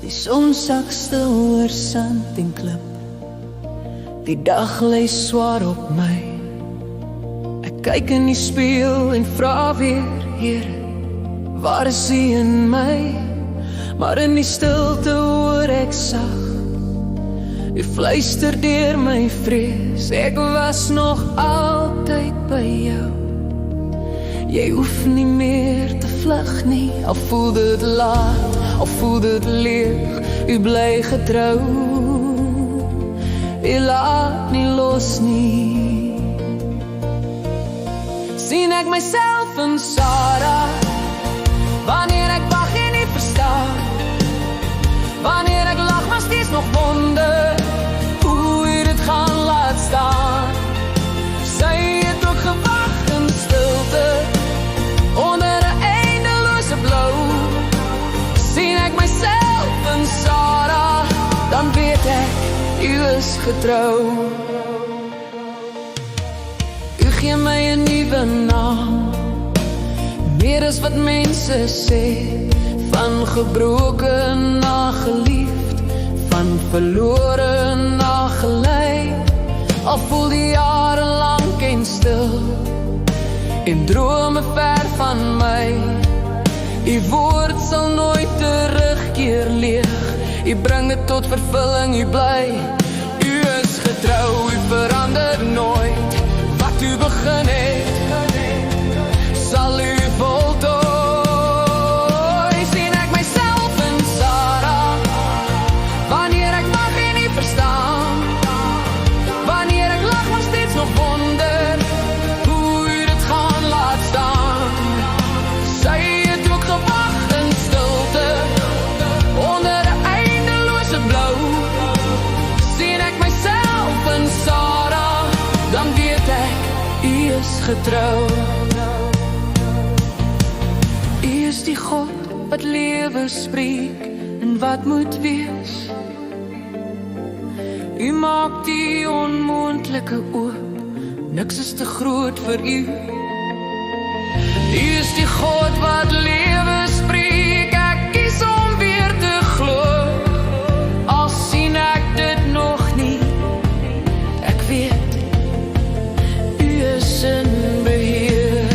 Die son sak stil oor sand en klip. Die dag lê swaar op my. Ek kyk in die spieël en vra weer, Here, waar is U in my? Maar in die stilte hoor ek sag U fluister deur my vrees. Ek was nog altyd by jou. Jy hoef nie meer te vlug nie, al voel dit laat, al voel dit leeg. U bly getrou, U laat nie los nie. Sien ek myself in Sarah, wanneer ek wag en nie verstaan, wanneer ek lag maar steeds nog wonder hoe U dit gaan laat staan. Sy het ook gewag in stilte onder 'n eindelose blou. Sien ek myself in Sarah, dan weet ek U is getrou. U gee my 'n nuwe naam, meer as wat mense sê, van gebroken na geliefd, van verlore na gelei. Al voel die jare lank en stil, en drome ver van my. U woord sal nooit terugkeer leeg, U bring dit tot vervulling, U bly. U is getrou, U verander nooit. Wat U begin het, sal U voltooi. Sien ek myself in Sarah, wanneer ek wag en nie verstaan, wanneer ek lag maar steeds nog wonder hoe U dit gaan laat staan. Sy het ook gewag in stilte onder 'n eindelose blou. Sien ek myself in Sarah, dan weet ek U is getrou. U is die God wat lewe spreek en wat moet wees. U maak die onmoontlike oop, niks is te groot vir U. U is die God wat lewe spreek, ek kies om weer te glo. Al sien ek dit nog nie, ek weet U is in beheer.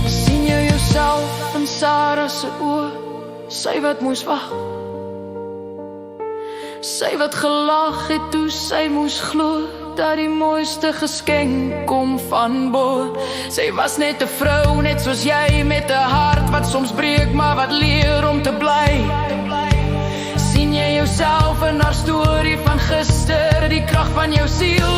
Sien jy jouself in Sarah se oë, sy wat moes wag, sy wat gelag het toe sy moes glo dat die mooiste geskenk kom van bo. Sy was net 'n vrou, net soos jy, met 'n hart wat soms breek, maar wat leer om te bly. Sien jy jouself in haar storie van gister, die krag van jou siel